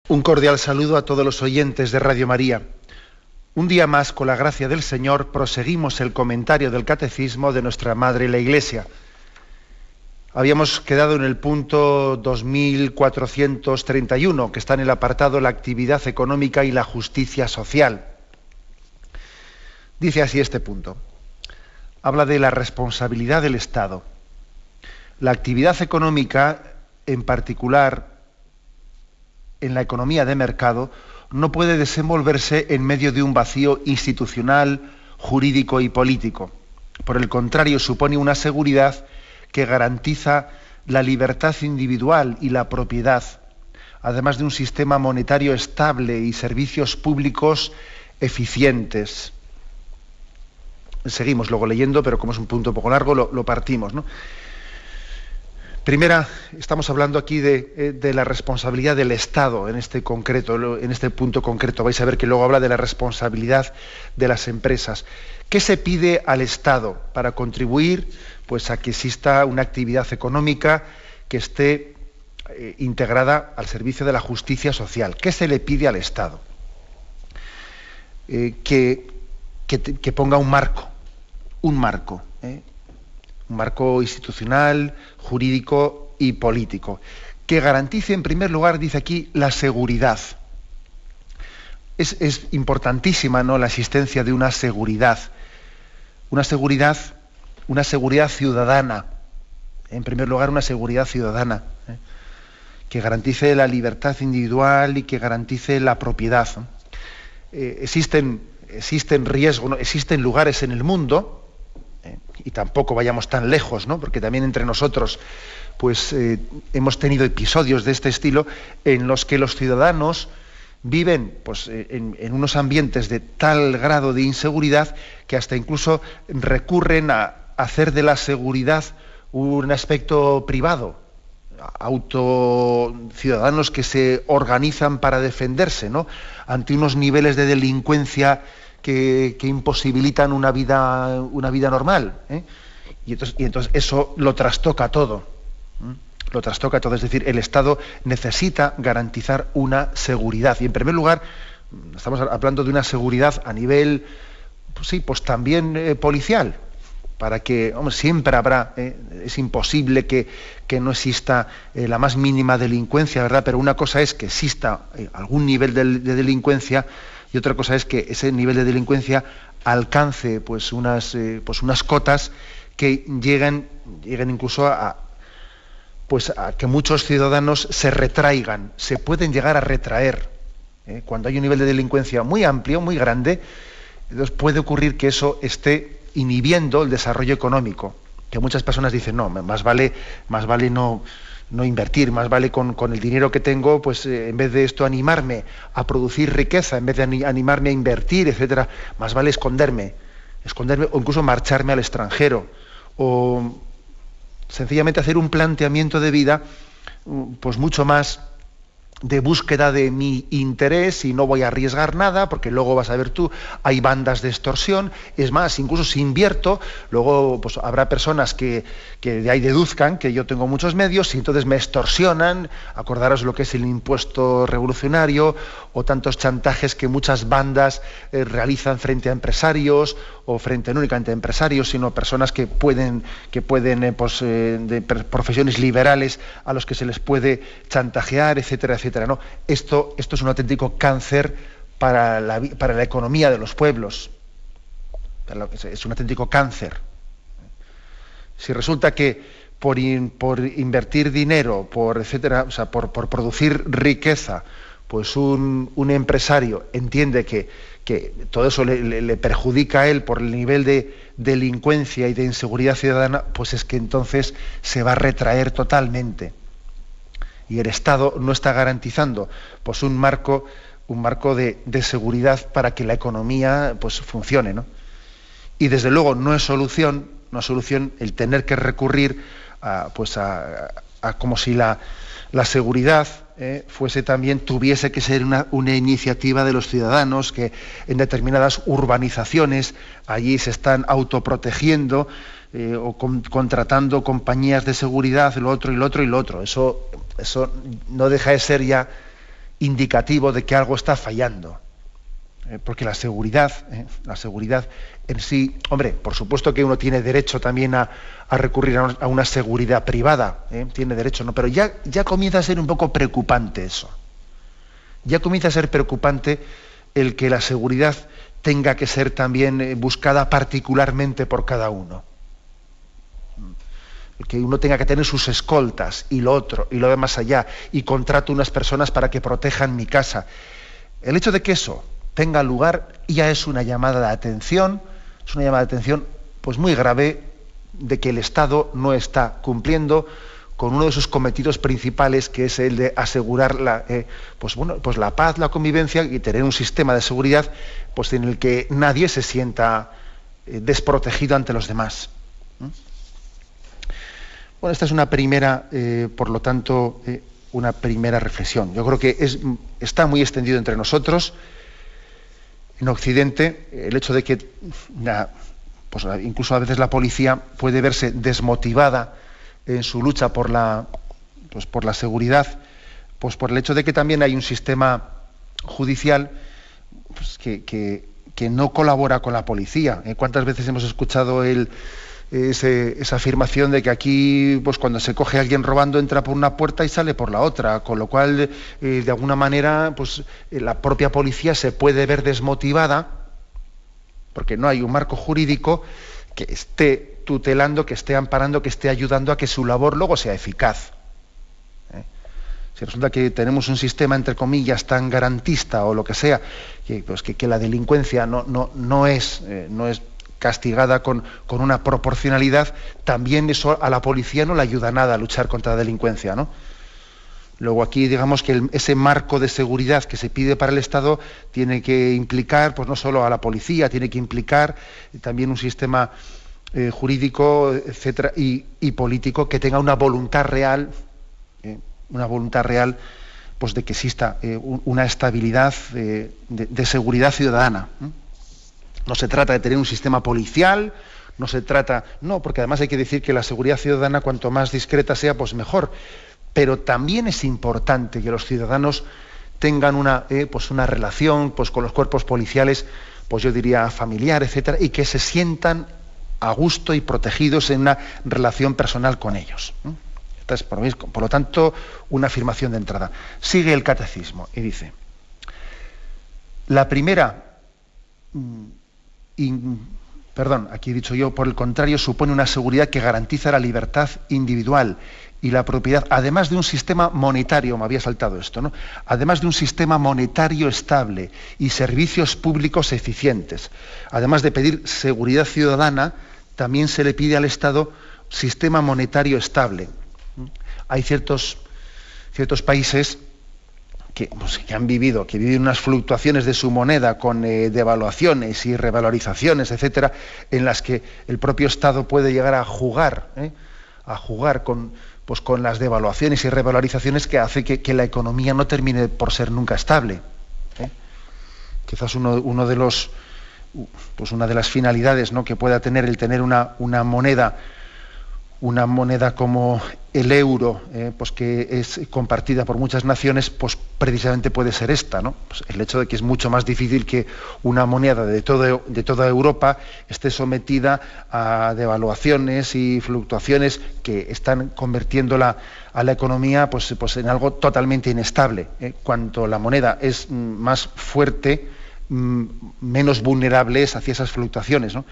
Un cordial saludo a todos los oyentes de Radio María. Un día más, con la gracia del Señor, proseguimos el comentario del Catecismo de nuestra Madre la Iglesia. Habíamos quedado en el punto 2431, que está en el apartado La actividad económica y la justicia social. Dice así este punto. Habla de la responsabilidad del Estado. La actividad económica, en particular, en la economía de mercado, no puede desenvolverse en medio de un vacío institucional, jurídico y político. Por el contrario, supone una seguridad que garantiza la libertad individual y la propiedad, además de un sistema monetario estable y servicios públicos eficientes. Seguimos luego leyendo, pero como es un punto un poco largo, lo partimos, ¿no? Primera, estamos hablando aquí de la responsabilidad del Estado en este punto concreto. Vais a ver que luego habla de la responsabilidad de las empresas. ¿Qué se pide al Estado para contribuir, pues, a que exista una actividad económica que esté integrada al servicio de la justicia social? ¿Qué se le pide al Estado? Que ponga un marco. Un marco institucional, jurídico y político, que garantice, en primer lugar, dice aquí, la seguridad. Es importantísima, ¿no?, la existencia de una seguridad ciudadana. En primer lugar, una seguridad ciudadana, que garantice la libertad individual y que garantice la propiedad. Existen riesgos, existen lugares en el mundo, y tampoco vayamos tan lejos, ¿no?, porque también entre nosotros pues hemos tenido episodios de este estilo en los que los ciudadanos viven, pues, en unos ambientes de tal grado de inseguridad que hasta incluso recurren a hacer de la seguridad un aspecto privado, ciudadanos que se organizan para defenderse, ¿no?, ante unos niveles de delincuencia que imposibilitan una vida normal, y entonces eso lo trastoca todo. Es decir, el Estado necesita garantizar una seguridad. Y en primer lugar, estamos hablando de una seguridad a nivel, pues sí, pues también policial, para que, siempre habrá, es imposible que no exista la más mínima delincuencia, ¿verdad? Pero una cosa es que exista algún nivel de delincuencia, y otra cosa es que ese nivel de delincuencia alcance pues unas cotas que lleguen incluso a que muchos ciudadanos se retraigan, se pueden llegar a retraer. Cuando hay un nivel de delincuencia muy amplio, muy grande, entonces puede ocurrir que eso esté inhibiendo el desarrollo económico, que muchas personas dicen, no, más vale no invertir, más vale con el dinero que tengo, pues en vez de esto animarme a producir riqueza, en vez de animarme a invertir, etcétera, más vale esconderme o incluso marcharme al extranjero, o sencillamente hacer un planteamiento de vida pues mucho más de búsqueda de mi interés, y no voy a arriesgar nada, porque luego vas a ver tú, hay bandas de extorsión. Es más, incluso si invierto, luego pues habrá personas que de ahí deduzcan que yo tengo muchos medios y entonces me extorsionan. Acordaros lo que es el impuesto revolucionario, o tantos chantajes que muchas bandas realizan frente a empresarios, o frente no únicamente a empresarios, sino personas que pueden de profesiones liberales a los que se les puede chantajear, etcétera, etcétera, ¿no? Esto es un auténtico cáncer para la economía de los pueblos. Es un auténtico cáncer. Si resulta que por invertir dinero, etcétera, o sea, por producir riqueza, pues un empresario entiende que todo eso le perjudica a él por el nivel de delincuencia y de inseguridad ciudadana, pues es que entonces se va a retraer totalmente. Y el Estado no está garantizando pues un marco de seguridad para que la economía pues funcione, ¿no? Y desde luego no es solución el tener que recurrir a como si la seguridad tuviese que ser una iniciativa de los ciudadanos, que en determinadas urbanizaciones allí se están autoprotegiendo o contratando compañías de seguridad, lo otro. Eso no deja de ser ya indicativo de que algo está fallando. Porque la seguridad en sí, hombre, por supuesto que uno tiene derecho también a recurrir a una seguridad privada, tiene derecho, ¿no? Pero ya comienza a ser un poco preocupante eso. Ya comienza a ser preocupante el que la seguridad tenga que ser también buscada particularmente por cada uno. El que uno tenga que tener sus escoltas y lo otro, y lo de más allá, y contrato unas personas para que protejan mi casa. El hecho de que eso tenga lugar ya es una llamada de atención, pues muy grave, de que el Estado no está cumpliendo con uno de sus cometidos principales, que es el de asegurar la paz, la convivencia y tener un sistema de seguridad pues en el que nadie se sienta desprotegido ante los demás. Bueno, esta es una primera, por lo tanto, una primera reflexión. Yo creo que está muy extendido entre nosotros, en Occidente, el hecho de que incluso a veces la policía puede verse desmotivada en su lucha por la seguridad, pues por el hecho de que también hay un sistema judicial pues, que no colabora con la policía. ¿Cuántas veces hemos escuchado esa afirmación de que aquí, pues cuando se coge a alguien robando, entra por una puerta y sale por la otra, con lo cual de alguna manera pues la propia policía se puede ver desmotivada porque no hay un marco jurídico que esté tutelando, que esté amparando, que esté ayudando a que su labor luego sea eficaz. Si resulta que tenemos un sistema, entre comillas, tan garantista o lo que sea, que la delincuencia no es castigada con una proporcionalidad, también eso a la policía no le ayuda nada a luchar contra la delincuencia, ¿no? Luego aquí digamos que ese marco de seguridad que se pide para el Estado tiene que implicar pues no solo a la policía, tiene que implicar también un sistema jurídico, etcétera, y político que tenga una voluntad real pues de que exista una estabilidad de seguridad ciudadana. No se trata de tener un sistema policial, porque además hay que decir que la seguridad ciudadana cuanto más discreta sea, pues mejor. Pero también es importante que los ciudadanos tengan una relación pues con los cuerpos policiales, pues yo diría familiar, etcétera, y que se sientan a gusto y protegidos en una relación personal con ellos. Esta es, por lo tanto, una afirmación de entrada. Sigue el catecismo y dice: la primera, aquí he dicho yo, por el contrario, supone una seguridad que garantiza la libertad individual y la propiedad, además de un sistema monetario, me había saltado esto, ¿no? Además de un sistema monetario estable y servicios públicos eficientes. Además de pedir seguridad ciudadana, también se le pide al Estado sistema monetario estable. Hay ciertos países que viven unas fluctuaciones de su moneda con devaluaciones y revalorizaciones, etcétera, en las que el propio Estado puede llegar a jugar con las devaluaciones y revalorizaciones, que hace que la economía no termine por ser nunca estable. Quizás una de las finalidades, ¿no?, que pueda tener el tener una moneda como el euro, pues que es compartida por muchas naciones, pues precisamente puede ser esta, ¿no? Pues el hecho de que es mucho más difícil que una moneda de toda Europa esté sometida a devaluaciones y fluctuaciones que están convirtiéndola a la economía pues en algo totalmente inestable. Cuanto la moneda es más fuerte, menos vulnerable es hacia esas fluctuaciones, ¿no?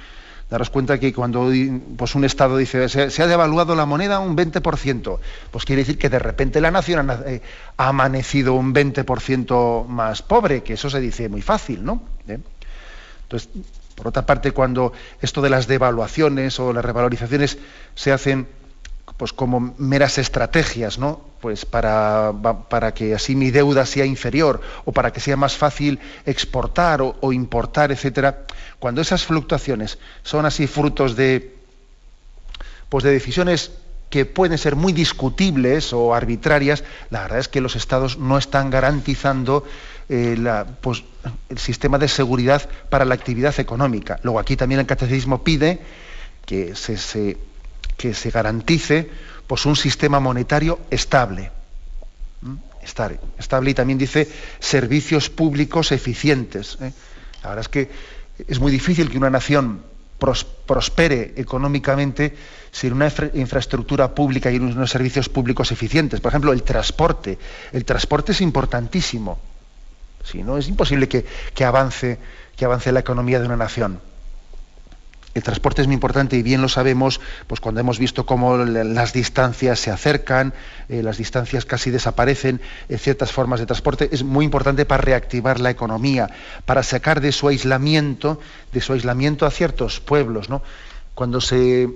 Daros cuenta que cuando pues un Estado dice se ha devaluado la moneda un 20%, pues quiere decir que de repente la nación ha amanecido un 20% más pobre, que eso se dice muy fácil, ¿no? Entonces, por otra parte, cuando esto de las devaluaciones o las revalorizaciones se hacen pues como meras estrategias, ¿no? Pues para que así mi deuda sea inferior o para que sea más fácil exportar o importar, etcétera. Cuando esas fluctuaciones son así frutos de decisiones que pueden ser muy discutibles o arbitrarias, la verdad es que los Estados no están garantizando el sistema de seguridad para la actividad económica. Luego aquí también el catecismo pide que se garantice pues un sistema monetario estable. Estable, y también dice servicios públicos eficientes. La verdad es que es muy difícil que una nación prospere económicamente sin una infraestructura pública y unos servicios públicos eficientes. Por ejemplo, el transporte. El transporte es importantísimo. Si no, es imposible que avance la economía de una nación. El transporte es muy importante, y bien lo sabemos, pues cuando hemos visto cómo las distancias se acercan, las distancias casi desaparecen, ciertas formas de transporte. Es muy importante para reactivar la economía, para sacar de su aislamiento a ciertos pueblos, ¿no? Cuando se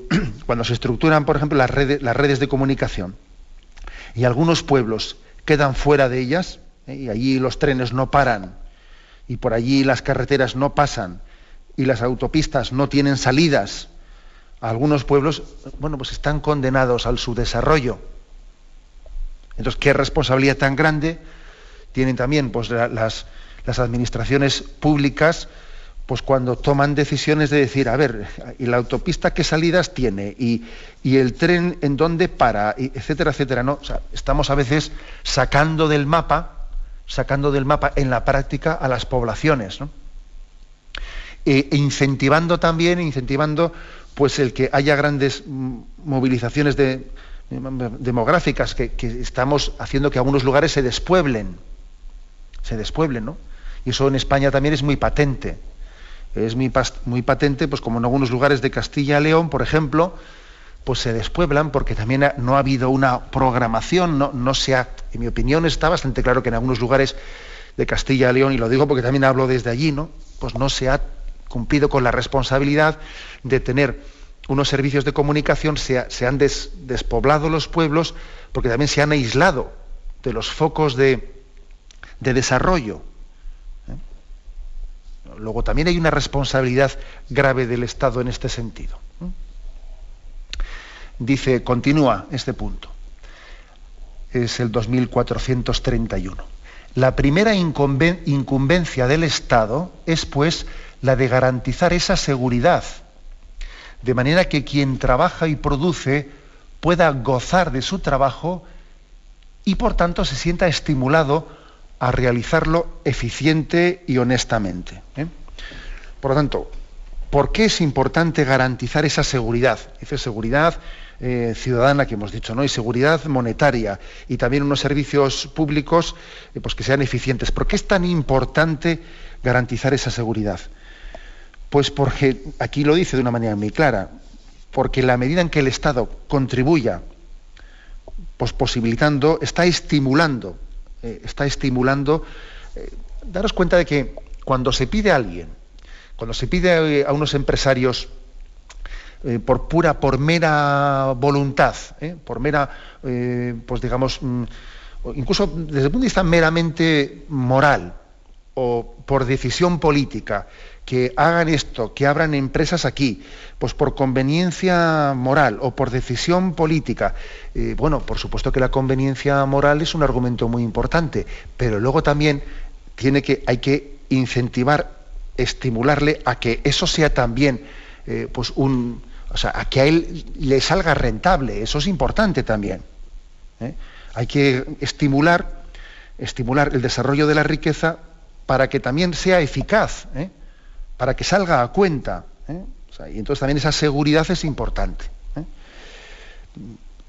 estructuran, por ejemplo, las redes de comunicación, y algunos pueblos quedan fuera de ellas, y allí los trenes no paran, y por allí las carreteras no pasan, y las autopistas no tienen salidas, algunos pueblos, pues están condenados al subdesarrollo. Entonces, ¿qué responsabilidad tan grande tienen también pues las administraciones públicas, pues cuando toman decisiones de decir, a ver, ¿y la autopista qué salidas tiene? ¿Y el tren en dónde para? Y etcétera, etcétera, ¿no? O sea, estamos a veces sacando del mapa en la práctica a las poblaciones, ¿no? Incentivando pues el que haya grandes movilizaciones demográficas que estamos haciendo que algunos lugares se despueblen, ¿no? Y eso en España también es muy patente. Es muy patente, pues como en algunos lugares de Castilla y León, por ejemplo, pues se despueblan porque también no ha habido una programación, no se ha, en mi opinión está bastante claro que en algunos lugares de Castilla y León, y lo digo porque también hablo desde allí, ¿no? Pues no se ha cumplido con la responsabilidad de tener unos servicios de comunicación, se han despoblado los pueblos porque también se han aislado de los focos de desarrollo. Luego también hay una responsabilidad grave del Estado en este sentido. Dice, continúa este punto, es el 2431. La primera incumbencia del Estado es, pues, la de garantizar esa seguridad, de manera que quien trabaja y produce pueda gozar de su trabajo y, por tanto, se sienta estimulado a realizarlo eficiente y honestamente. Por lo tanto, ¿por qué es importante garantizar esa seguridad? Dice seguridad ciudadana, que hemos dicho, ¿no? Y seguridad monetaria, y también unos servicios públicos pues que sean eficientes. ¿Por qué es tan importante garantizar esa seguridad? Pues porque, aquí lo dice de una manera muy clara, porque la medida en que el Estado contribuya, pues posibilitando, está estimulando. Daros cuenta de que cuando se pide a alguien, cuando se pide a unos empresarios por mera voluntad, pues digamos, incluso desde el punto de vista meramente moral, o por decisión política, que hagan esto, que abran empresas aquí, pues por conveniencia moral o por decisión política. Por supuesto que la conveniencia moral es un argumento muy importante, pero luego también hay que incentivar, estimularle a que eso sea también, a que a él le salga rentable. Eso es importante también. Hay que estimular el desarrollo de la riqueza para que también sea eficaz, para que salga a cuenta. Y entonces también esa seguridad es importante.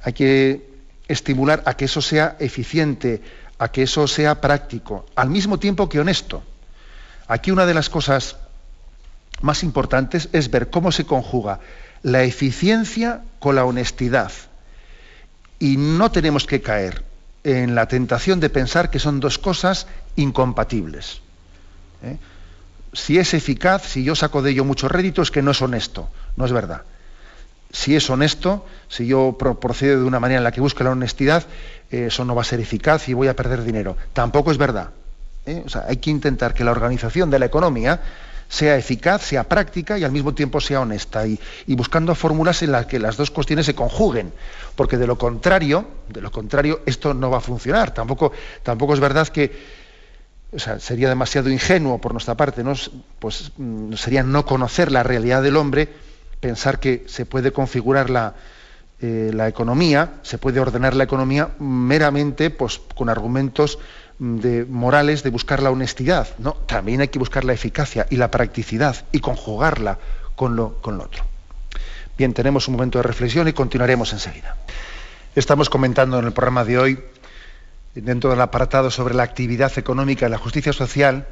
Hay que estimular a que eso sea eficiente, a que eso sea práctico, al mismo tiempo que honesto. Aquí una de las cosas más importantes es ver cómo se conjuga la eficiencia con la honestidad. Y no tenemos que caer en la tentación de pensar que son dos cosas incompatibles. Si es eficaz, si yo saco de ello mucho rédito, es que no es honesto. No es verdad. Si es honesto, si yo procedo de una manera en la que busque la honestidad, eso no va a ser eficaz y voy a perder dinero. Tampoco es verdad. Hay que intentar que la organización de la economía sea eficaz, sea práctica y al mismo tiempo sea honesta, y buscando fórmulas en las que las dos cuestiones se conjuguen, porque de lo contrario esto no va a funcionar. Tampoco es verdad que, sería demasiado ingenuo por nuestra parte, ¿no? Pues sería no conocer la realidad del hombre, pensar que se puede configurar la economía, se puede ordenar la economía meramente pues, con argumentos morales de buscar la honestidad. No, también hay que buscar la eficacia y la practicidad y conjugarla con lo otro. Bien, tenemos un momento de reflexión y continuaremos enseguida. Estamos comentando en el programa de hoy, dentro del apartado sobre la actividad económica y la justicia social.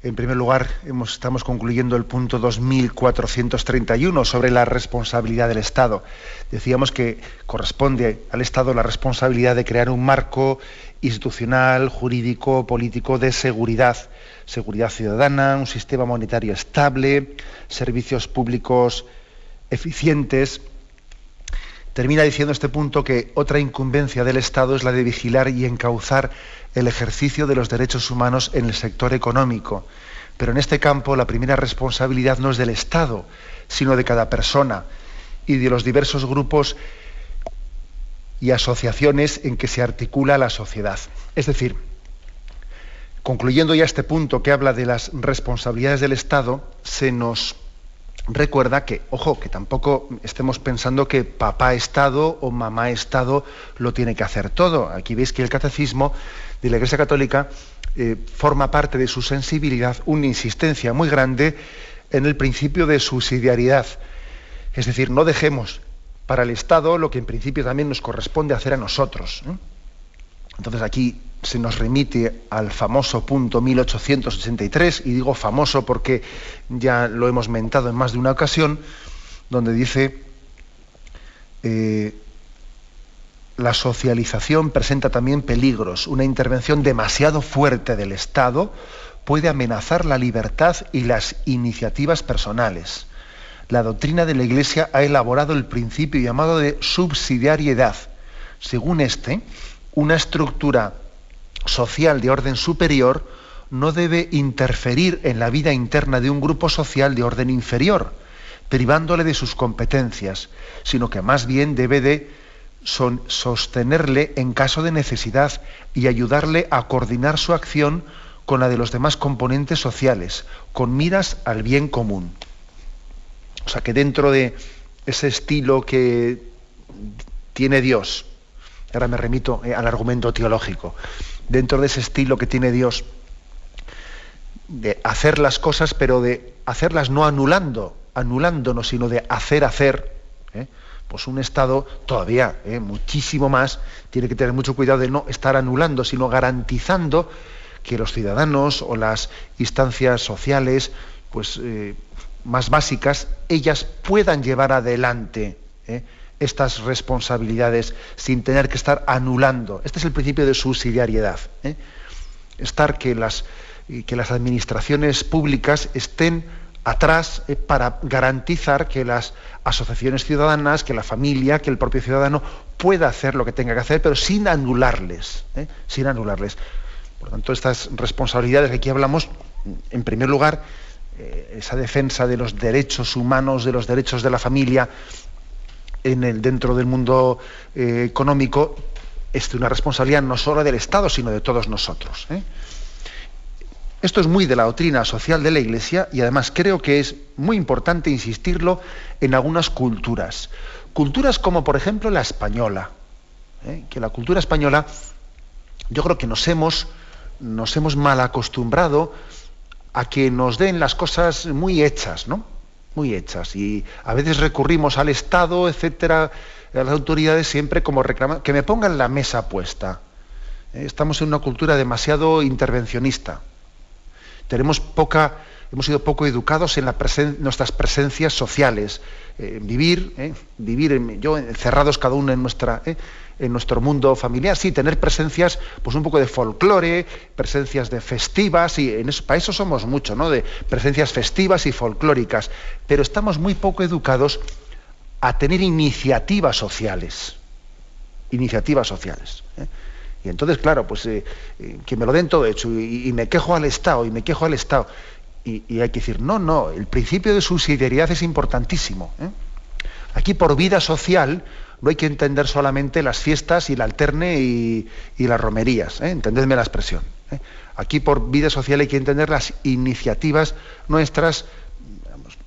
En primer lugar, estamos concluyendo el punto 2431 sobre la responsabilidad del Estado. Decíamos que corresponde al Estado la responsabilidad de crear un marco institucional, jurídico, político de seguridad ciudadana, un sistema monetario estable, servicios públicos eficientes. Termina diciendo este punto que otra incumbencia del Estado es la de vigilar y encauzar el ejercicio de los derechos humanos en el sector económico. Pero en este campo la primera responsabilidad no es del Estado, sino de cada persona y de los diversos grupos y asociaciones en que se articula la sociedad. Es decir, concluyendo ya este punto que habla de las responsabilidades del Estado, se nos recuerda que, ojo, que tampoco estemos pensando que papá Estado o mamá Estado lo tiene que hacer todo. Aquí veis que el catecismo de la Iglesia Católica forma parte de su sensibilidad una insistencia muy grande en el principio de subsidiariedad. Es decir, no dejemos para el Estado lo que en principio también nos corresponde hacer a nosotros. Entonces aquí se nos remite al famoso punto 1883, y digo famoso porque ya lo hemos mentado en más de una ocasión, donde dice la socialización presenta también peligros. Una intervención demasiado fuerte del Estado puede amenazar la libertad y las iniciativas personales. La doctrina de la Iglesia ha elaborado el principio llamado de subsidiariedad. Según este, una estructura social de orden superior no debe interferir en la vida interna de un grupo social de orden inferior, privándole de sus competencias, sino que más bien debe de sostenerle en caso de necesidad y ayudarle a coordinar su acción con la de los demás componentes sociales, con miras al bien común. O sea que dentro de ese estilo que tiene Dios, ahora me remito al argumento teológico, dentro de ese estilo que tiene Dios de hacer las cosas, pero de hacerlas no anulándonos, sino de hacer, pues un Estado todavía, muchísimo más, tiene que tener mucho cuidado de no estar anulando, sino garantizando que los ciudadanos o las instancias sociales, pues más básicas, ellas puedan llevar adelante estas responsabilidades sin tener que estar anulando. Este es el principio de subsidiariedad. Que las administraciones públicas estén atrás para garantizar que las asociaciones ciudadanas, que la familia, que el propio ciudadano pueda hacer lo que tenga que hacer, pero sin anularles. Por lo tanto, estas responsabilidades que aquí hablamos, en primer lugar, esa defensa de los derechos humanos, de los derechos de la familia, dentro del mundo económico, es una responsabilidad no solo del Estado, sino de todos nosotros. Esto es muy de la doctrina social de la Iglesia, y además creo que es muy importante insistirlo en algunas culturas. Culturas como, por ejemplo, la española. Que la cultura española, yo creo que nos hemos mal acostumbrado a que nos den las cosas muy hechas, ¿no? Muy hechas, y a veces recurrimos al Estado, etcétera, a las autoridades siempre como reclamar que me pongan la mesa puesta. Estamos en una cultura demasiado intervencionista. Hemos sido poco educados en nuestras presencias sociales, vivir encerrados cada uno en nuestro mundo familiar, sí, tener presencias, pues un poco de folclore, presencias de festivas, y para eso somos mucho, ¿no? De presencias festivas y folclóricas, pero estamos muy poco educados a tener iniciativas sociales. Y entonces, claro, pues que me lo den todo hecho, y me quejo al Estado, y hay que decir, no, el principio de subsidiariedad es importantísimo. Aquí por vida social no hay que entender solamente las fiestas y el alterne y las romerías, entendedme la expresión. Aquí por vida social hay que entender las iniciativas nuestras, digamos,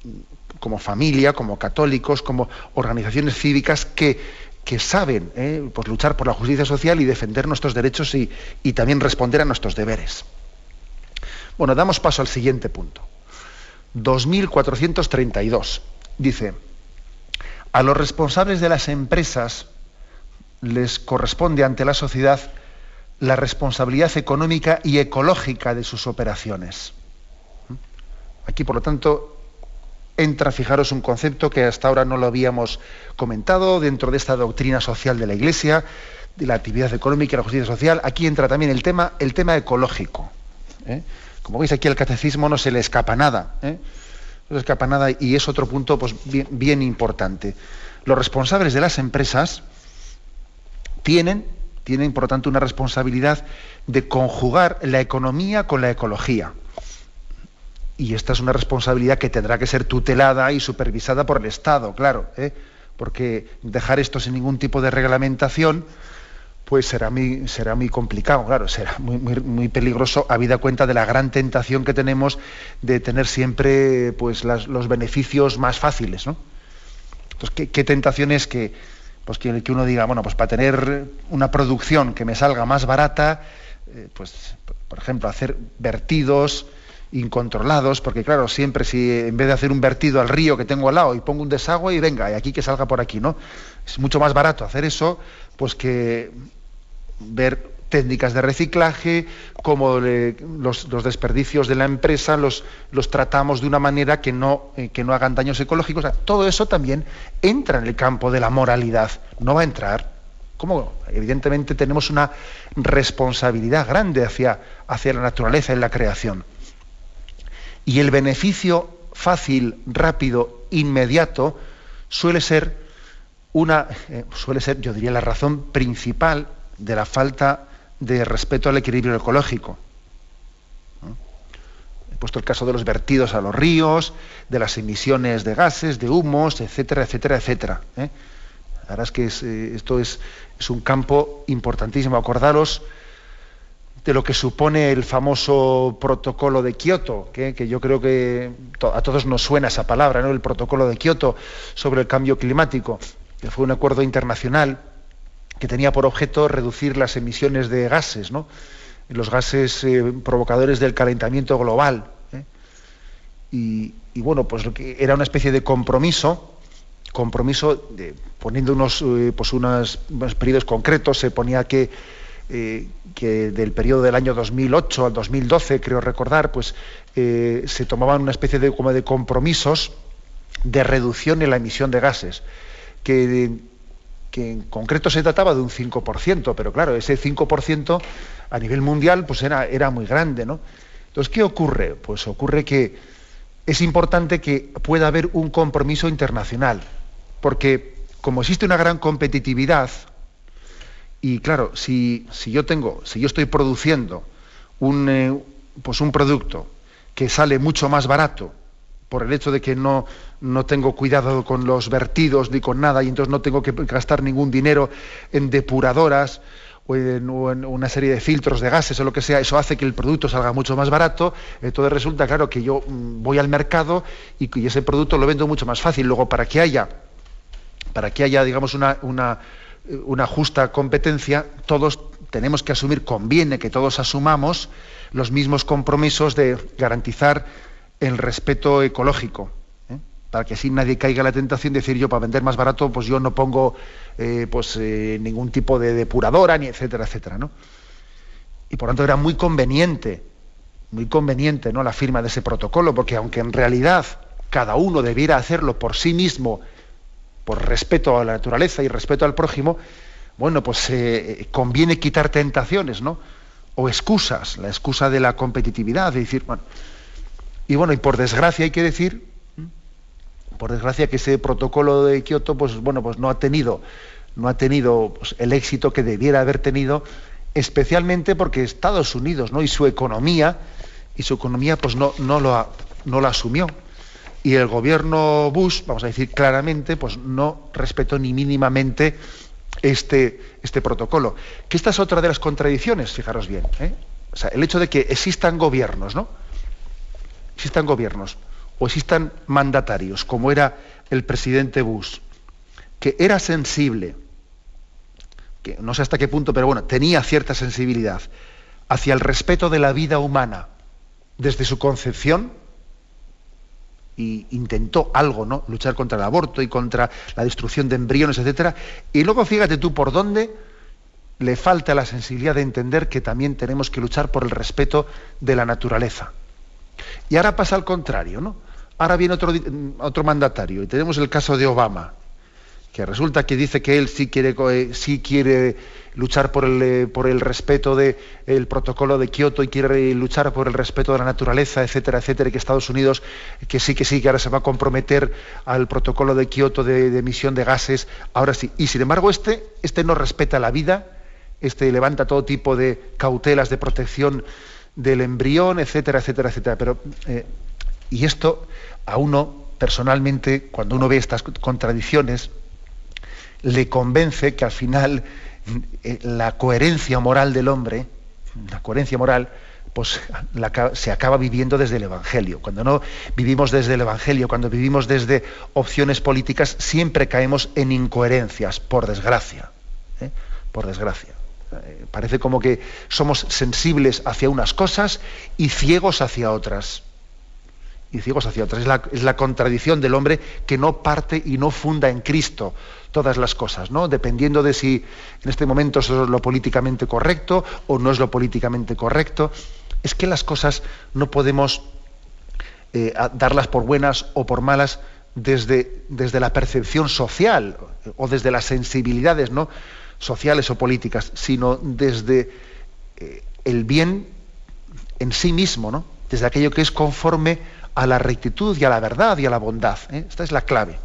como familia, como católicos, como organizaciones cívicas que que saben pues luchar por la justicia social y defender nuestros derechos y también responder a nuestros deberes. Bueno, damos paso al siguiente punto. 2432. Dice: a los responsables de las empresas les corresponde ante la sociedad la responsabilidad económica y ecológica de sus operaciones. Aquí, por lo tanto, entra, fijaros, un concepto que hasta ahora no lo habíamos comentado dentro de esta doctrina social de la Iglesia, de la actividad económica y la justicia social. Aquí entra también el tema ecológico. Como veis, aquí al catecismo no se le escapa nada. No se le escapa nada, y es otro punto pues, bien importante. Los responsables de las empresas tienen, por lo tanto, una responsabilidad de conjugar la economía con la ecología. Y esta es una responsabilidad que tendrá que ser tutelada y supervisada por el Estado, claro, porque dejar esto sin ningún tipo de reglamentación, pues será muy complicado, claro, será muy peligroso, habida cuenta de la gran tentación que tenemos de tener siempre pues los beneficios más fáciles, ¿no? Entonces, ¿qué tentación es que uno diga, bueno, pues para tener una producción que me salga más barata, pues, por ejemplo, hacer vertidos incontrolados, porque claro, siempre si en vez de hacer un vertido al río que tengo al lado y pongo un desagüe y venga, y aquí que salga por aquí, ¿no? Es mucho más barato hacer eso, pues que ver técnicas de reciclaje, cómo los desperdicios de la empresa los tratamos de una manera que no hagan daños ecológicos. O sea, todo eso también entra en el campo de la moralidad. No va a entrar. ¿Cómo? Evidentemente tenemos una responsabilidad grande hacia la naturaleza y la creación. Y el beneficio fácil, rápido, inmediato, suele ser, yo diría, la razón principal de la falta de respeto al equilibrio ecológico. He puesto el caso de los vertidos a los ríos, de las emisiones de gases, de humos, etcétera, etcétera, etcétera. La verdad es que esto es un campo importantísimo. Acordaros de lo que supone el famoso protocolo de Kioto, que yo creo que a todos nos suena esa palabra, ¿no? El protocolo de Kioto sobre el cambio climático, que fue un acuerdo internacional que tenía por objeto reducir las emisiones de gases, ¿no? Los gases provocadores del calentamiento global. Y bueno, pues era una especie de compromiso poniendo unos periodos concretos. Se ponía que del periodo del año 2008 al 2012, creo recordar, pues se tomaban una especie de compromisos de reducción en la emisión de gases, que en concreto se trataba de un 5%, pero claro, ese 5% a nivel mundial pues era muy grande, ¿no? Entonces, ¿qué ocurre? Pues ocurre que es importante que pueda haber un compromiso internacional, porque como existe una gran competitividad, y claro, si yo estoy produciendo un producto que sale mucho más barato por el hecho de que no tengo cuidado con los vertidos ni con nada, y entonces no tengo que gastar ningún dinero en depuradoras o en una serie de filtros de gases o lo que sea, eso hace que el producto salga mucho más barato. Entonces resulta, claro, que yo voy al mercado y ese producto lo vendo mucho más fácil. Luego, para que haya, digamos, una justa competencia, todos tenemos que asumir, conviene que todos asumamos los mismos compromisos de garantizar el respeto ecológico, para que así nadie caiga en la tentación de decir, yo para vender más barato pues yo no pongo ningún tipo de depuradora, ni etcétera, etcétera, ¿no? Y por tanto era muy conveniente, ¿no?, la firma de ese protocolo, porque aunque en realidad cada uno debiera hacerlo por sí mismo, por respeto a la naturaleza y respeto al prójimo, bueno, pues conviene quitar tentaciones, ¿no? O excusas, la excusa de la competitividad, de decir, bueno, y por desgracia hay que decir, que ese protocolo de Kioto, pues no ha tenido pues, el éxito que debiera haber tenido, especialmente porque Estados Unidos, ¿no?, y su economía pues no lo asumió. Y el gobierno Bush, vamos a decir claramente, pues no respetó ni mínimamente este protocolo. Que esta es otra de las contradicciones, fijaros bien, O sea, el hecho de que existan gobiernos, ¿no?, existan gobiernos o existan mandatarios, como era el presidente Bush, que era sensible que no sé hasta qué punto, pero bueno, tenía cierta sensibilidad hacia el respeto de la vida humana desde su concepción, y intentó algo, ¿no? Luchar contra el aborto y contra la destrucción de embriones, etcétera. Y luego fíjate tú por dónde le falta la sensibilidad de entender que también tenemos que luchar por el respeto de la naturaleza. Y ahora pasa al contrario, ¿no? Ahora viene otro mandatario, y tenemos el caso de Obama, que resulta que dice que él sí quiere luchar por el respeto del protocolo de Kioto y quiere luchar por el respeto de la naturaleza, etcétera, etcétera, y que Estados Unidos que ahora se va a comprometer al protocolo de Kioto de emisión de gases, ahora sí. Y sin embargo este no respeta la vida, levanta todo tipo de cautelas de protección del embrión, etcétera, etcétera, etcétera. Pero, y esto a uno, personalmente, cuando uno ve estas contradicciones, le convence que al final la coherencia moral del hombre, pues se acaba viviendo desde el Evangelio. Cuando no vivimos desde el Evangelio, cuando vivimos desde opciones políticas, siempre caemos en incoherencias, por desgracia. Por desgracia. Parece como que somos sensibles hacia unas cosas y ciegos hacia otras. Es la contradicción del hombre que no parte y no funda en Cristo todas las cosas, ¿no? Dependiendo de si en este momento eso es lo políticamente correcto o no es lo políticamente correcto. Es que las cosas no podemos darlas por buenas o por malas desde la percepción social o desde las sensibilidades, ¿no?, sociales o políticas, sino desde el bien en sí mismo, ¿no?, desde aquello que es conforme a la rectitud y a la verdad y a la bondad. Esta es la clave.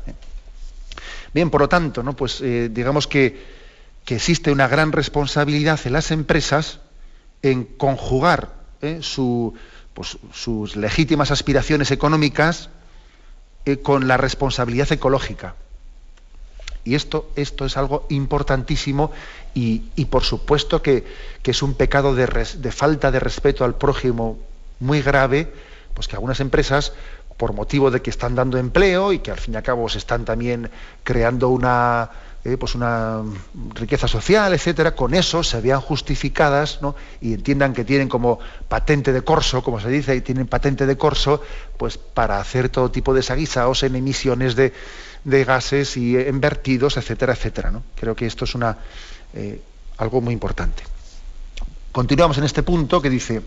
Bien, por lo tanto, ¿no?, pues digamos que existe una gran responsabilidad en las empresas en conjugar sus legítimas aspiraciones económicas con la responsabilidad ecológica. Y esto es algo importantísimo y por supuesto que es un pecado de falta de respeto al prójimo muy grave, pues que algunas empresas, por motivo de que están dando empleo y que al fin y al cabo se están también creando una riqueza social, etcétera, con eso se vean justificadas, ¿no?, y entiendan que tienen como patente de corso, como se dice, y tienen patente de corso, pues para hacer todo tipo de desaguisados en emisiones de gases y en vertidos, etcétera, etcétera, ¿no? Creo que esto es algo muy importante. Continuamos en este punto que dice: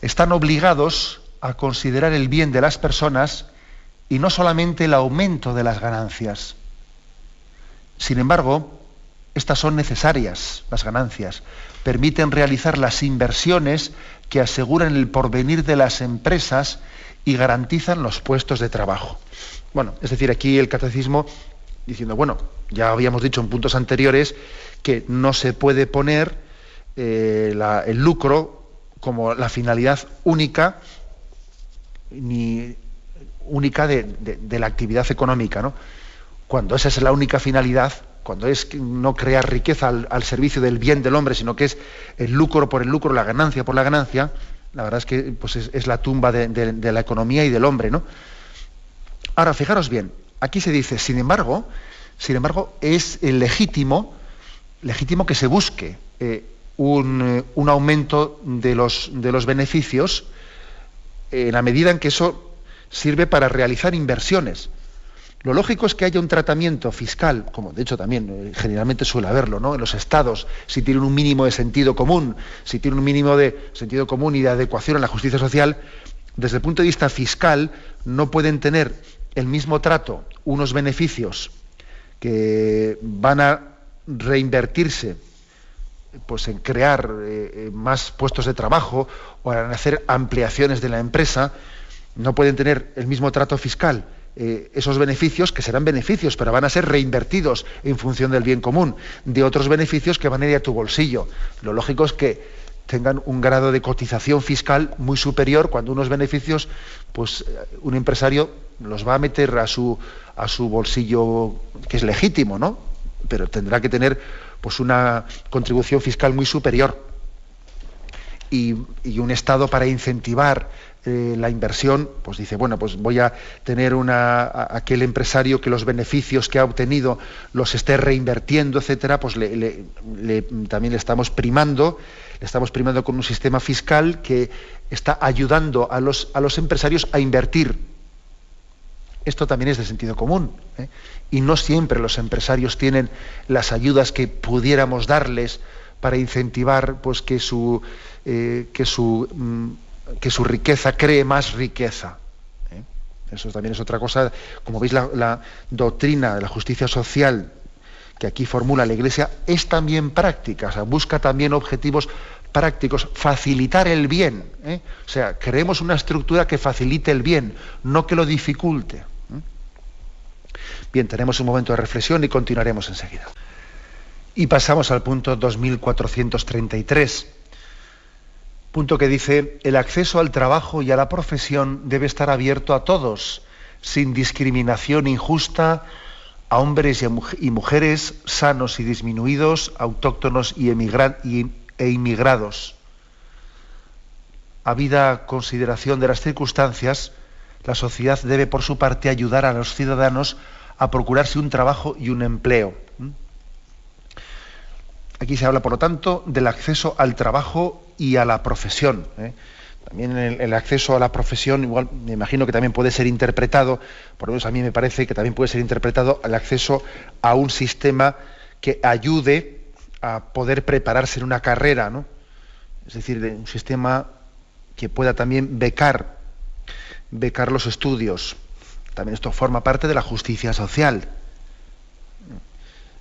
están obligados a considerar el bien de las personas y no solamente el aumento de las ganancias. Sin embargo, estas son necesarias, las ganancias, permiten realizar las inversiones que aseguran el porvenir de las empresas y garantizan los puestos de trabajo. Bueno, es decir, aquí el catecismo diciendo, bueno, ya habíamos dicho en puntos anteriores que no se puede poner el lucro como la finalidad única ni única de la actividad económica, ¿no? Cuando esa es la única finalidad, cuando es no crear riqueza al servicio del bien del hombre, sino que es el lucro por el lucro, la ganancia por la ganancia, la verdad es que pues es la tumba de la economía y del hombre, ¿no? Ahora, fijaros bien, aquí se dice, sin embargo, es legítimo que se busque un aumento de los beneficios en la medida en que eso sirve para realizar inversiones. Lo lógico es que haya un tratamiento fiscal, como de hecho también generalmente suele haberlo, ¿no?, en los estados, si tienen un mínimo de sentido común, si tienen un mínimo de sentido común y de adecuación a la justicia social, desde el punto de vista fiscal no pueden tener el mismo trato unos beneficios que van a reinvertirse pues en crear más puestos de trabajo o en hacer ampliaciones de la empresa. No pueden tener el mismo trato fiscal esos beneficios, que serán beneficios, pero van a ser reinvertidos en función del bien común, de otros beneficios que van a ir a tu bolsillo. Lo lógico es que tengan un grado de cotización fiscal muy superior cuando unos beneficios, pues un empresario los va a meter a su bolsillo, que es legítimo, ¿no?, pero tendrá que tener pues una contribución fiscal muy superior. Y un Estado, para incentivar la inversión, pues dice, bueno, pues voy a tener aquel empresario que los beneficios que ha obtenido los esté reinvirtiendo, etcétera, pues también le estamos primando con un sistema fiscal que está ayudando a los empresarios a invertir. Esto también es de sentido común, ¿eh? Y no siempre los empresarios tienen las ayudas que pudiéramos darles para incentivar, pues, que su riqueza cree más riqueza, ¿eh? Eso también es otra cosa. Como veis, la doctrina de la justicia social que aquí formula la Iglesia es también práctica, o sea, busca también objetivos prácticos, facilitar el bien, ¿eh? O sea, creemos una estructura que facilite el bien, no que lo dificulte, ¿eh? Bien, tenemos un momento de reflexión y continuaremos enseguida. Y pasamos al punto 2433. Punto que dice: el acceso al trabajo y a la profesión debe estar abierto a todos, sin discriminación injusta, a hombres y mujeres, sanos y disminuidos, autóctonos e inmigrados. Habida consideración de las circunstancias, la sociedad debe por su parte ayudar a los ciudadanos a procurarse un trabajo y un empleo. Aquí se habla, por lo tanto, del acceso al trabajo y a la profesión, ¿eh? También el acceso a la profesión, igual me imagino que también puede ser interpretado, por lo menos a mí me parece que también puede ser interpretado el acceso a un sistema que ayude a poder prepararse en una carrera, ¿no? Es decir, de un sistema que pueda también becar los estudios. También esto forma parte de la justicia social,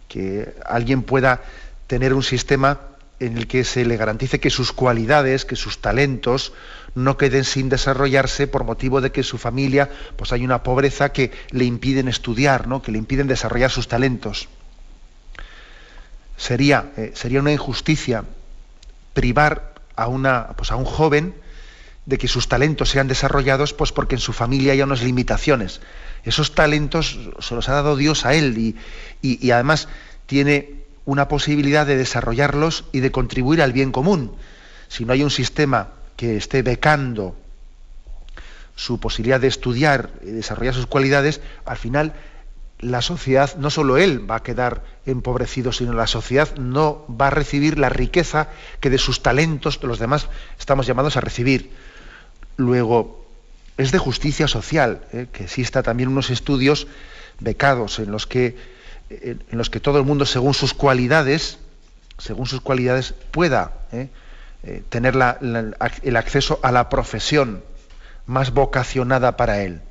que alguien pueda tener un sistema en el que se le garantice que sus cualidades, que sus talentos no queden sin desarrollarse por motivo de que su familia, pues hay una pobreza que le impiden estudiar, ¿no? Que le impiden desarrollar sus talentos. Sería una injusticia privar a un joven de que sus talentos sean desarrollados, pues porque en su familia hay unas limitaciones. Esos talentos se los ha dado Dios a él y además tiene una posibilidad de desarrollarlos y de contribuir al bien común. Si no hay un sistema que esté becando su posibilidad de estudiar y desarrollar sus cualidades, al final la sociedad, no solo él va a quedar empobrecido, sino la sociedad no va a recibir la riqueza que de sus talentos los demás estamos llamados a recibir. Luego, es de justicia social, que exista también unos estudios becados en los que todo el mundo, según sus cualidades, pueda tener el acceso a la profesión más vocacionada para él.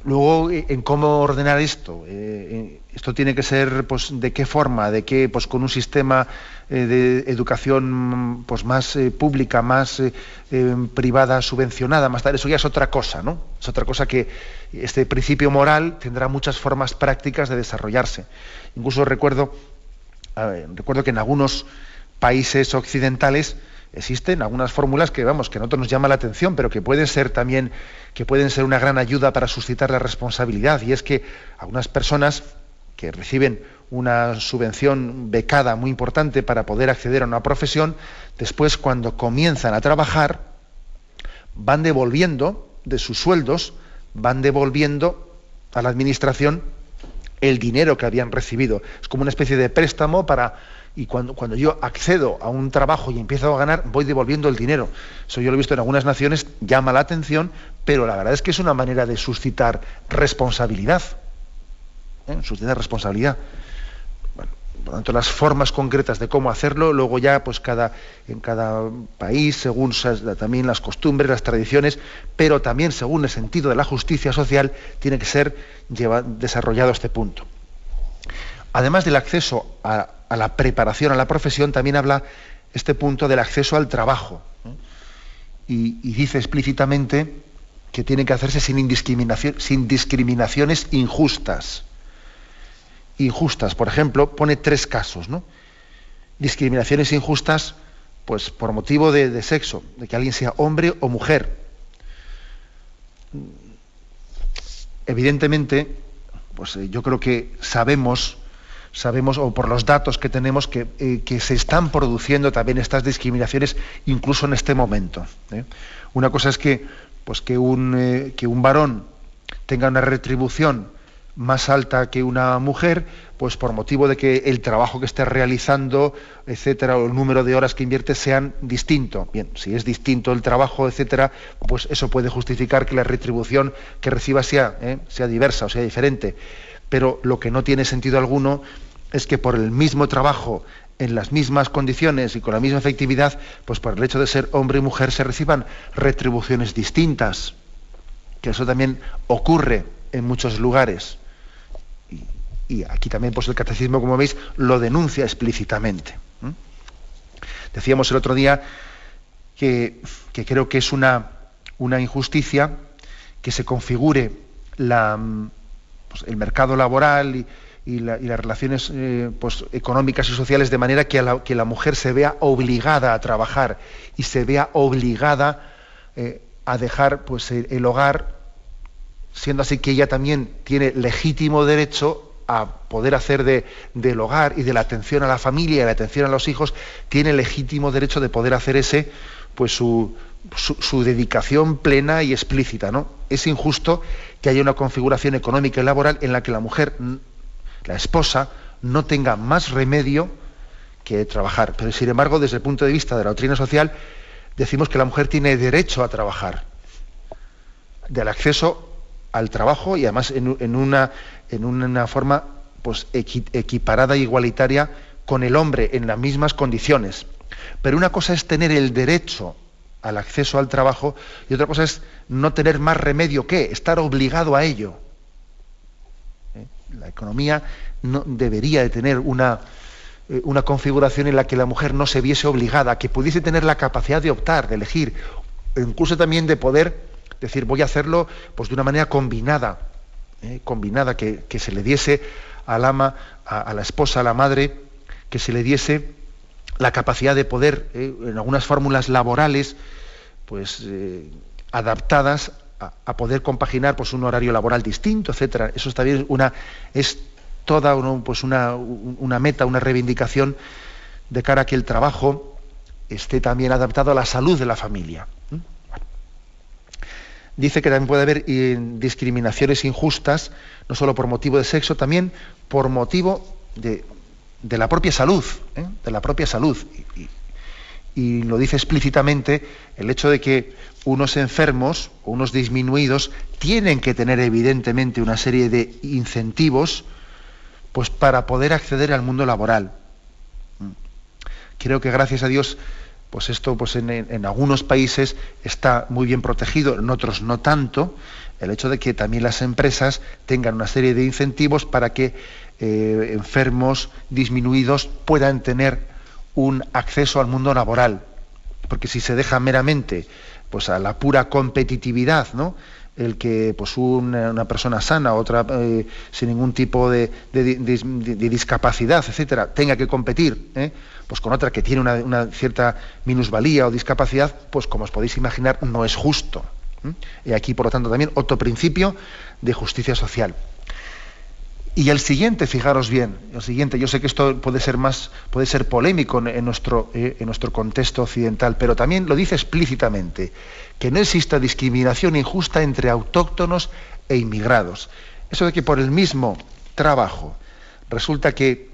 Luego, en cómo ordenar esto. Esto tiene que ser, pues, ¿de qué forma? ¿De qué? Pues con un sistema de educación, pues, más pública, más privada, subvencionada, más tal. Eso ya es otra cosa, ¿no? Es otra cosa que este principio moral tendrá muchas formas prácticas de desarrollarse. Incluso recuerdo que en algunos países occidentales existen algunas fórmulas que a nosotros nos llama la atención, pero que pueden ser una gran ayuda para suscitar la responsabilidad. Y es que algunas personas que reciben una subvención becada muy importante para poder acceder a una profesión, después, cuando comienzan a trabajar, van devolviendo de sus sueldos, van devolviendo a la administración el dinero que habían recibido. Es como una especie de préstamo y cuando yo accedo a un trabajo y empiezo a ganar, voy devolviendo el dinero. Eso yo lo he visto en algunas naciones, llama la atención, pero la verdad es que es una manera de suscitar responsabilidad. Suscitar responsabilidad. Bueno, por lo tanto, las formas concretas de cómo hacerlo, luego ya, pues en cada país, según también las costumbres, las tradiciones, pero también según el sentido de la justicia social, tiene que ser desarrollado este punto. Además del acceso a la preparación, a la profesión, también habla este punto del acceso al trabajo. Y dice explícitamente que tiene que hacerse sin discriminaciones injustas. Injustas, por ejemplo, pone 3 casos, ¿no? Discriminaciones injustas, pues por motivo de sexo, de que alguien sea hombre o mujer. Evidentemente, pues yo creo que sabemos sabemos, o por los datos que tenemos, que se están produciendo también estas discriminaciones incluso en este momento. Una cosa es que un varón tenga una retribución más alta que una mujer, pues por motivo de que el trabajo que esté realizando, etcétera, o el número de horas que invierte sean distinto. Bien, si es distinto el trabajo, etcétera, pues eso puede justificar que la retribución que reciba sea diversa o sea diferente. Pero lo que no tiene sentido alguno es que por el mismo trabajo, en las mismas condiciones y con la misma efectividad, pues por el hecho de ser hombre y mujer se reciban retribuciones distintas. Que eso también ocurre en muchos lugares. Y aquí también pues el catecismo, como veis, lo denuncia explícitamente. Decíamos el otro día que creo que es una injusticia que se configure el mercado laboral y las relaciones económicas y sociales de manera que la mujer se vea obligada a trabajar y se vea obligada a dejar pues el hogar, siendo así que ella también tiene legítimo derecho a poder hacer del hogar y de la atención a la familia y de la atención a los hijos, tiene legítimo derecho de poder hacer su dedicación plena y explícita, ¿no? Es injusto que haya una configuración económica y laboral en la que la mujer, la esposa, no tenga más remedio que trabajar. Pero sin embargo, desde el punto de vista de la doctrina social, decimos que la mujer tiene derecho a trabajar, del acceso al trabajo y además en una forma pues equiparada e igualitaria con el hombre en las mismas condiciones. Pero una cosa es tener el derecho al acceso al trabajo y otra cosa es no tener más remedio que estar obligado a ello. La economía no debería de tener una configuración en la que la mujer no se viese obligada, que pudiese tener la capacidad de optar, de elegir, incluso también de poder decir voy a hacerlo pues de una manera combinada, que se le diese al ama, a la esposa, a la madre, que se le diese la capacidad de poder, en algunas fórmulas laborales, pues adaptadas a poder compaginar pues un horario laboral distinto, etcétera. Eso también es toda una meta, una reivindicación de cara a que el trabajo esté también adaptado a la salud de la familia. Dice que también puede haber discriminaciones injustas, no solo por motivo de sexo, también por motivo de la propia salud, de la propia salud. Y lo dice explícitamente el hecho de que unos enfermos o unos disminuidos tienen que tener evidentemente una serie de incentivos pues para poder acceder al mundo laboral. Creo que gracias a Dios pues esto pues en algunos países está muy bien protegido, en otros no tanto, el hecho de que también las empresas tengan una serie de incentivos para que enfermos disminuidos puedan tener un acceso al mundo laboral, porque si se deja meramente pues a la pura competitividad, ¿no?, el que pues una persona sana, otra sin ningún tipo de discapacidad, etcétera, tenga que competir pues con otra que tiene una cierta minusvalía o discapacidad, pues como os podéis imaginar no es justo. Y aquí, por lo tanto, también otro principio de justicia social. Y el siguiente, fijaros bien, el siguiente, yo sé que esto puede ser polémico en nuestro contexto occidental, pero también lo dice explícitamente, que no exista discriminación injusta entre autóctonos e inmigrados. Eso de que por el mismo trabajo resulta que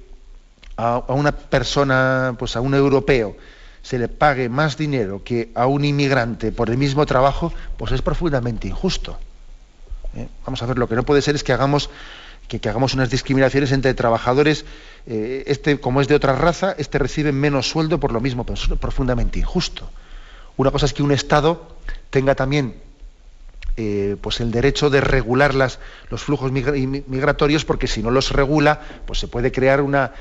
a una persona, pues a un europeo, se le pague más dinero que a un inmigrante por el mismo trabajo, pues es profundamente injusto. Vamos a ver, lo que no puede ser es que hagamos unas discriminaciones entre trabajadores, como es de otra raza, recibe menos sueldo por lo mismo, pero eso es profundamente injusto. Una cosa es que un Estado tenga también pues el derecho de regular los flujos migratorios, porque si no los regula, pues se puede crear una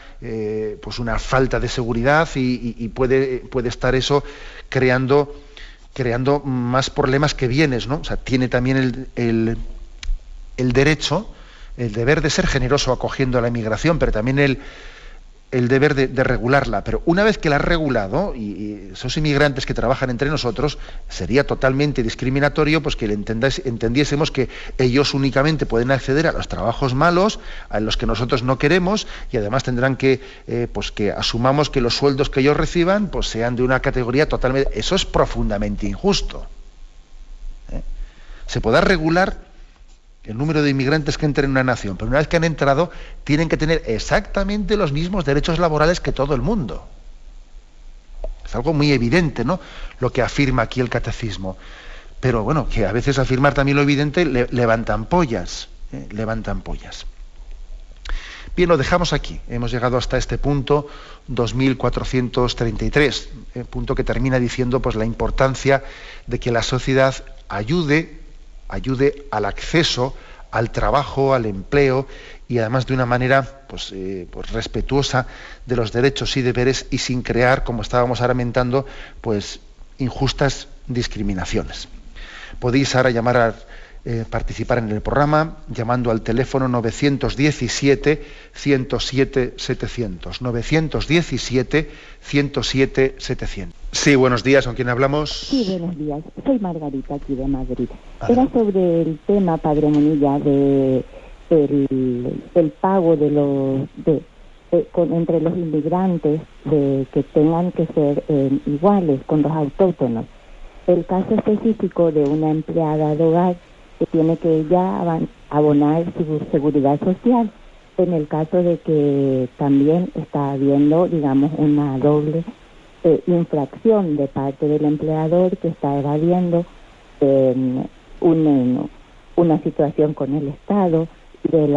falta de seguridad y puede estar eso creando más problemas que bienes, ¿no? O sea, tiene también el derecho, el deber de ser generoso acogiendo a la inmigración, pero también el deber de regularla, pero una vez que la has regulado, y esos inmigrantes que trabajan entre nosotros, sería totalmente discriminatorio pues que entendiésemos que ellos únicamente pueden acceder a los trabajos malos, a los que nosotros no queremos, y además tendrán que pues que asumamos que los sueldos que ellos reciban pues sean de una categoría totalmente... Eso es profundamente injusto. Se podrá regular el número de inmigrantes que entren en una nación, pero una vez que han entrado, tienen que tener exactamente los mismos derechos laborales que todo el mundo. Es algo muy evidente, ¿no?, lo que afirma aquí el catecismo. Pero bueno, que a veces afirmar también lo evidente levantan pollas. Levantan pollas. Bien, lo dejamos aquí. Hemos llegado hasta este punto 2433, punto que termina diciendo pues la importancia de que la sociedad ayude al acceso al trabajo, al empleo, y además de una manera pues respetuosa de los derechos y deberes, y sin crear, como estábamos ahora mentando, pues injustas discriminaciones. Podéis ahora participar en el programa llamando al teléfono 917-107-700. 917-107-700. Sí, buenos días, ¿con quién hablamos? Sí, buenos días. Soy Margarita, aquí de Madrid. Era sobre el tema, Padre Munilla, de el pago de entre los inmigrantes, de que tengan que ser iguales con los autóctonos. El caso específico de una empleada de hogar que tiene que ella abonar su seguridad social, en el caso de que también está habiendo, digamos, una doble infracción de parte del empleador, que está evadiendo una situación con el Estado, se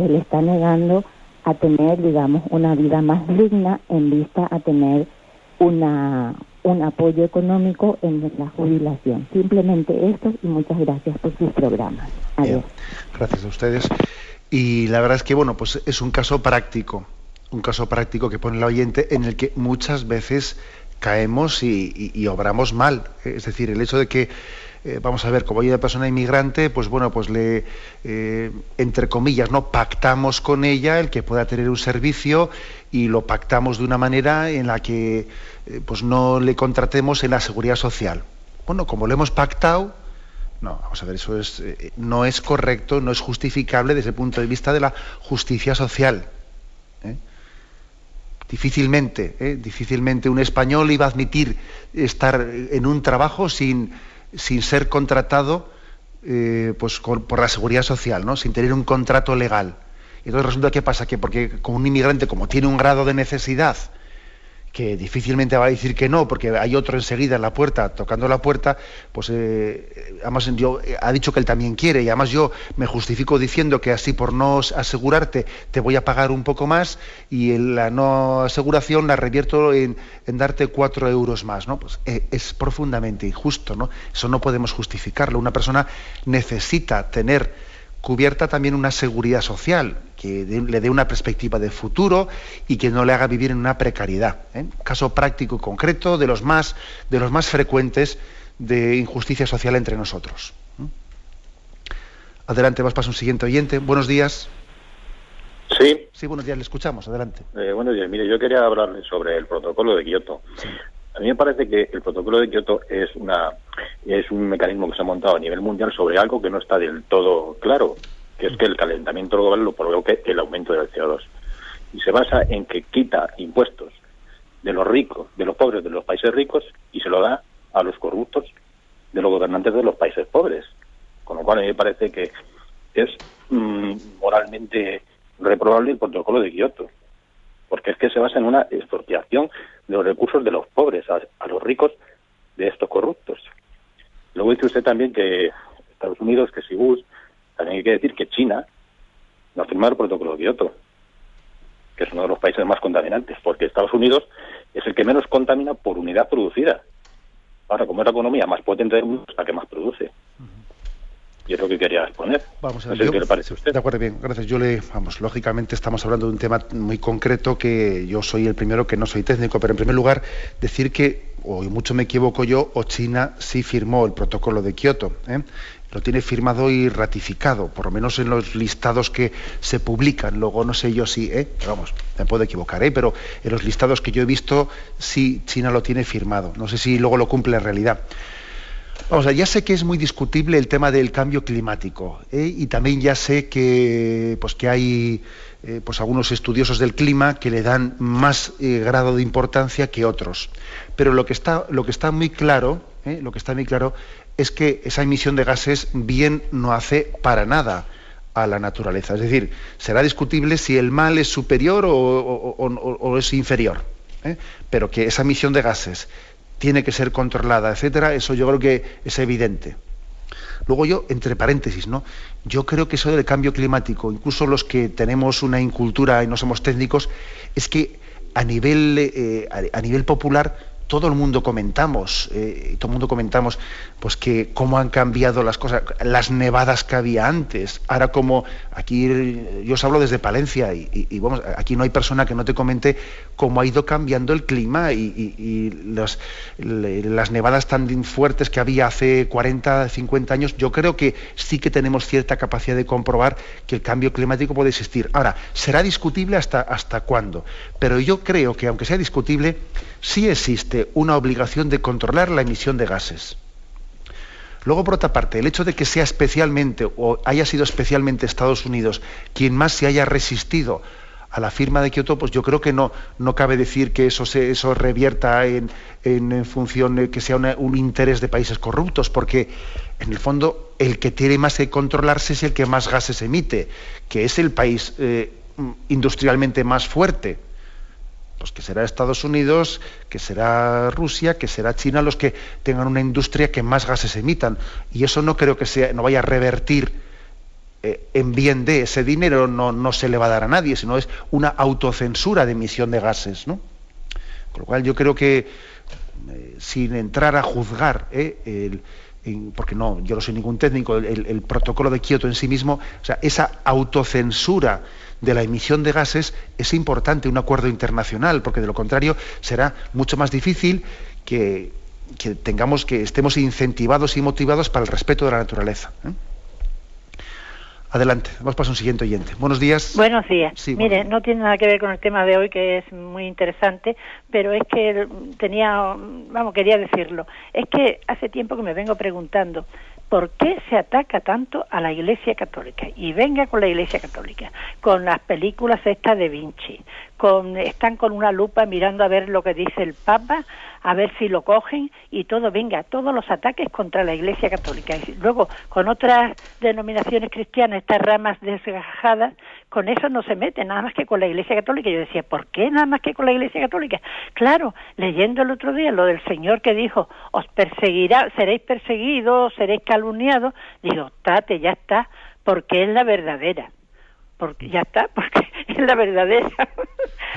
le está negando a tener, digamos, una vida más digna en vista a tener un apoyo económico en la jubilación. Simplemente esto, y muchas gracias por sus programas. Adiós. Bien. Gracias a ustedes. Y la verdad es que, bueno, pues es un caso práctico que pone el oyente, en el que muchas veces caemos y obramos mal. Es decir, el hecho de que, vamos a ver, como hay una persona inmigrante, pues bueno, pues entre comillas, ¿no?, pactamos con ella el que pueda tener un servicio, y lo pactamos de una manera en la que pues no le contratemos en la seguridad social. Bueno, como lo hemos pactado, no, vamos a ver, eso no es correcto, no es justificable desde el punto de vista de la justicia social. Difícilmente un español iba a admitir estar en un trabajo sin ser contratado por la seguridad social, ¿no?, sin tener un contrato legal. Y entonces resulta, ¿qué pasa? Que porque con un inmigrante, como tiene un grado de necesidad, que difícilmente va a decir que no, porque hay otro enseguida en la puerta, tocando la puerta, pues además ha dicho que él también quiere, y además yo me justifico diciendo que así, por no asegurarte, te voy a pagar un poco más, y la no aseguración la revierto en darte 4 euros más, ¿no? Pues es profundamente injusto, ¿no? Eso no podemos justificarlo. Una persona necesita tener cubierta también una seguridad social que le dé una perspectiva de futuro y que no le haga vivir en una precariedad. Caso práctico y concreto de los más frecuentes de injusticia social entre nosotros. Adelante, vas para un siguiente oyente. Buenos días. Sí. Sí, buenos días, le escuchamos. Adelante. Buenos días. Mire, yo quería hablarle sobre el protocolo de Kioto. Sí. A mí me parece que el protocolo de Kioto es un mecanismo que se ha montado a nivel mundial sobre algo que no está del todo claro, que es que el calentamiento global lo provoque el aumento del CO2. Y se basa en que quita impuestos de los ricos, de los pobres de los países ricos, y se lo da a los corruptos de los gobernantes de los países pobres. Con lo cual a mí me parece que es moralmente reprobable el protocolo de Kioto, porque es que se basa en una expropiación de los recursos de los pobres a los ricos de estos corruptos. Luego dice usted también que Estados Unidos, que si Bush, también hay que decir que China no ha firmado el protocolo de Kioto, que es uno de los países más contaminantes, porque Estados Unidos es el que menos contamina por unidad producida. Ahora, como es la economía más potente del mundo, es la que más produce. Y es lo que quería exponer. Vamos a ver, no sé qué le parece a usted. De acuerdo, bien, gracias. Lógicamente estamos hablando de un tema muy concreto, que yo soy el primero que no soy técnico, pero en primer lugar decir que o mucho me equivoco yo, o China sí firmó el protocolo de Kioto, ¿eh? Lo tiene firmado y ratificado, por lo menos en los listados que se publican. Luego no sé yo si, pero vamos, me puedo equivocar, pero en los listados que yo he visto, sí China lo tiene firmado. No sé si luego lo cumple en realidad. Vamos, ya sé que es muy discutible el tema del cambio climático, y también ya sé que hay algunos estudiosos del clima que le dan más grado de importancia que otros. Pero lo que está muy claro, es que esa emisión de gases bien no hace para nada a la naturaleza. Es decir, será discutible si el mal es superior o es inferior, pero que esa emisión de gases tiene que ser controlada, etcétera, eso yo creo que es evidente. Luego yo, entre paréntesis, yo creo que eso del cambio climático, incluso los que tenemos una incultura y no somos técnicos, es que a nivel popular todo el mundo comentamos, pues que cómo han cambiado las cosas, las nevadas que había antes. Ahora, como aquí yo os hablo desde Palencia y vamos, aquí no hay persona que no te comente cómo ha ido cambiando el clima y las nevadas tan fuertes que había hace 40, 50 años. Yo creo que sí que tenemos cierta capacidad de comprobar que el cambio climático puede existir. Ahora, será discutible hasta cuándo, pero yo creo que aunque sea discutible, sí existe una obligación de controlar la emisión de gases. Luego, por otra parte, el hecho de que sea especialmente o haya sido especialmente Estados Unidos quien más se haya resistido a la firma de Kioto, pues yo creo que no cabe decir que eso revierta en función de que sea un interés de países corruptos, porque en el fondo el que tiene más que controlarse es el que más gases emite, que es el país industrialmente más fuerte. Pues que será Estados Unidos, que será Rusia, que será China los que tengan una industria que más gases emitan. Y eso no creo que no vaya a revertir en bien de ese dinero, no se le va a dar a nadie, sino es una autocensura de emisión de gases, ¿no? Con lo cual yo creo que, sin entrar a juzgar, porque yo no soy ningún técnico, el protocolo de Kioto en sí mismo, o sea, esa autocensura de la emisión de gases es importante, un acuerdo internacional, porque de lo contrario será mucho más difícil que estemos incentivados y motivados para el respeto de la naturaleza. Adelante, vamos a pasar a un siguiente oyente. Buenos días. Buenos días. Sí, mire, no tiene nada que ver con el tema de hoy, que es muy interesante, pero es que quería decirlo. Es que hace tiempo que me vengo preguntando ¿por qué se ataca tanto a la Iglesia Católica? Y venga con la Iglesia Católica, con las películas estas de Vinci, están con una lupa mirando a ver lo que dice el Papa, a ver si lo cogen, y todos los ataques contra la Iglesia Católica. Y luego, con otras denominaciones cristianas, estas ramas desgajadas, con eso no se meten, nada más que con la Iglesia Católica. Yo decía, ¿por qué nada más que con la Iglesia Católica? Claro, leyendo el otro día lo del Señor que dijo, os perseguirá, seréis perseguidos, seréis calumniados, digo, ya está, porque es la verdadera. Porque es la verdadera.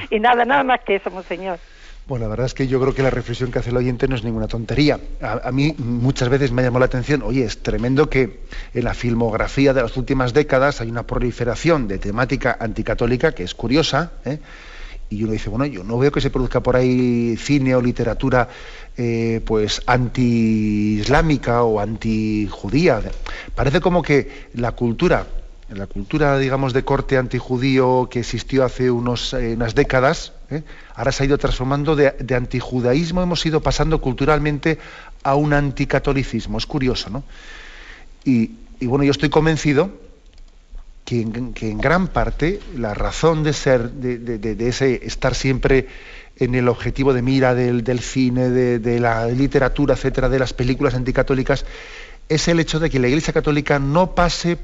Y nada más que eso, monseñor. Bueno, la verdad es que yo creo que la reflexión que hace el oyente no es ninguna tontería. A mí muchas veces me llamó la atención, oye, es tremendo que en la filmografía de las últimas décadas hay una proliferación de temática anticatólica que es curiosa, y uno dice, bueno, yo no veo que se produzca por ahí cine o literatura pues anti-islámica o anti-judía. Parece como que la cultura, digamos, de corte antijudío que existió hace unas décadas, ahora se ha ido transformando de antijudaísmo, hemos ido pasando culturalmente a un anticatolicismo. Es curioso, ¿no? Y bueno, yo estoy convencido que en gran parte la razón de ser, de ese estar siempre en el objetivo de mira del cine, de la literatura, etcétera, de las películas anticatólicas, es el hecho de que la Iglesia Católica no esté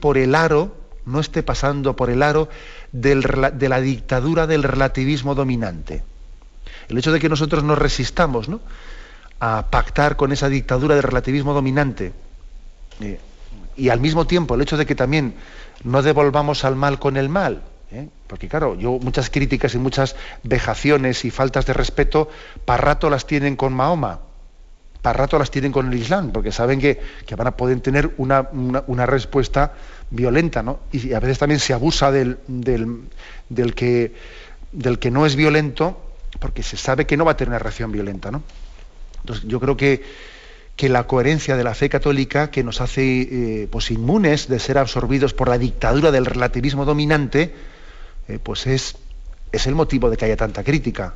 pasando por el aro de la dictadura del relativismo dominante. El hecho de que nosotros nos resistamos, ¿no?, a pactar con esa dictadura del relativismo dominante, y al mismo tiempo el hecho de que también no devolvamos al mal con el mal, porque claro, muchas críticas y muchas vejaciones y faltas de respeto para rato las tienen con Mahoma, para rato las tienen con el Islam, porque saben que van a poder tener una respuesta violenta, ¿no? Y a veces también se abusa del que no es violento, porque se sabe que no va a tener una reacción violenta, ¿no? Entonces, yo creo que la coherencia de la fe católica, que nos hace pues inmunes de ser absorbidos por la dictadura del relativismo dominante, pues es el motivo de que haya tanta crítica.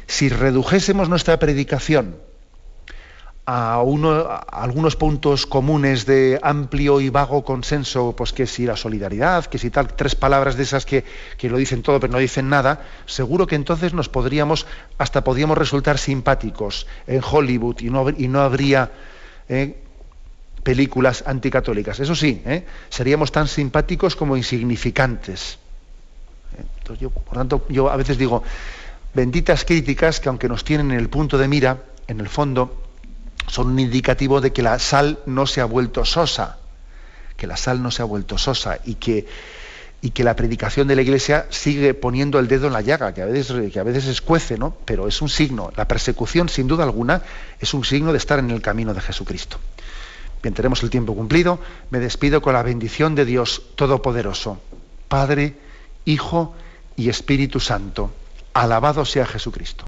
Si redujésemos nuestra predicación a algunos puntos comunes de amplio y vago consenso, pues que si la solidaridad, que si tal, 3 palabras de esas que lo dicen todo pero no dicen nada, seguro que entonces podríamos resultar simpáticos en Hollywood y no habría películas anticatólicas. Eso sí, seríamos tan simpáticos como insignificantes. Entonces por tanto, yo a veces digo, benditas críticas que, aunque nos tienen en el punto de mira, en el fondo son un indicativo de que la sal no se ha vuelto sosa, y que la predicación de la Iglesia sigue poniendo el dedo en la llaga, que a veces escuece, ¿no? Pero es un signo. La persecución, sin duda alguna, es un signo de estar en el camino de Jesucristo. Bien, tenemos el tiempo cumplido. Me despido con la bendición de Dios Todopoderoso, Padre, Hijo y Espíritu Santo. Alabado sea Jesucristo.